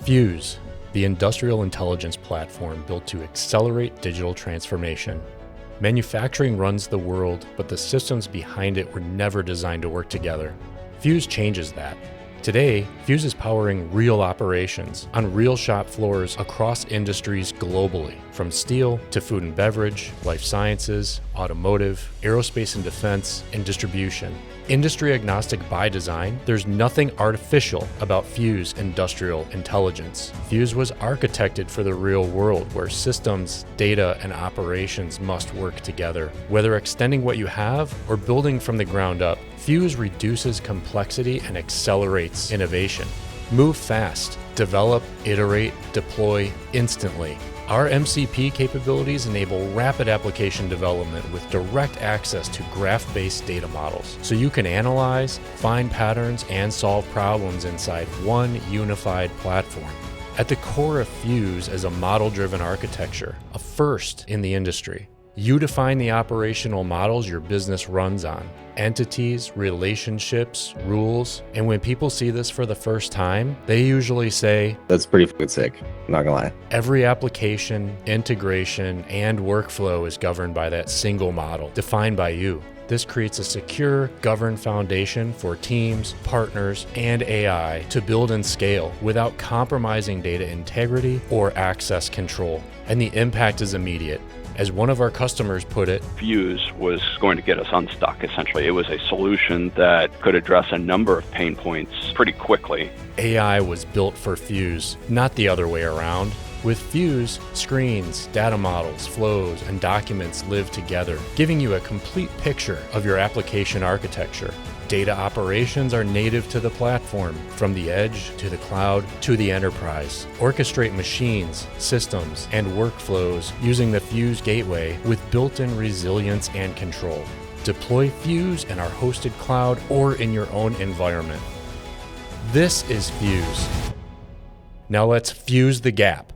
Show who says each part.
Speaker 1: Fuuz, the industrial intelligence platform built to accelerate digital transformation. Manufacturing runs the world, but the systems behind it were never designed to work together. Fuuz changes that. Today, Fuuz is powering real operations on real shop floors across industries globally, from steel to food and beverage, life sciences, automotive, aerospace and defense, and distribution. Industry agnostic by design, there's nothing artificial about Fuuz industrial intelligence. Fuuz was architected for the real world where systems, data, and operations must work together. Whether extending what you have or building from the ground up, Fuuz reduces complexity and accelerates innovation. Move fast, develop, iterate, deploy instantly. Our MCP capabilities enable rapid application development with direct access to graph-based data models, so you can analyze, find patterns, and solve problems inside one unified platform. At the core of Fuuz is a model-driven architecture, a first in the industry. You define the operational models your business runs on, entities, relationships, rules, and when people see this for the first time, they usually say,
Speaker 2: "That's pretty fucking sick, not gonna lie."
Speaker 1: Every application, integration, and workflow is governed by that single model, defined by you. This creates a secure, governed foundation for teams, partners, and AI to build and scale without compromising data integrity or access control. And the impact is immediate. As one of our customers put it,
Speaker 3: Fuuz was going to get us unstuck, essentially. It was a solution that could address a number of pain points pretty quickly.
Speaker 1: AI was built for Fuuz, not the other way around. With Fuuz, screens, data models, flows, and documents live together, giving you a complete picture of your application architecture. Data operations are native to the platform, from the edge to the cloud to the enterprise. Orchestrate machines, systems, and workflows using the Fuuz gateway with built-in resilience and control. Deploy Fuuz in our hosted cloud or in your own environment. This is Fuuz. Now let's fuse the gap.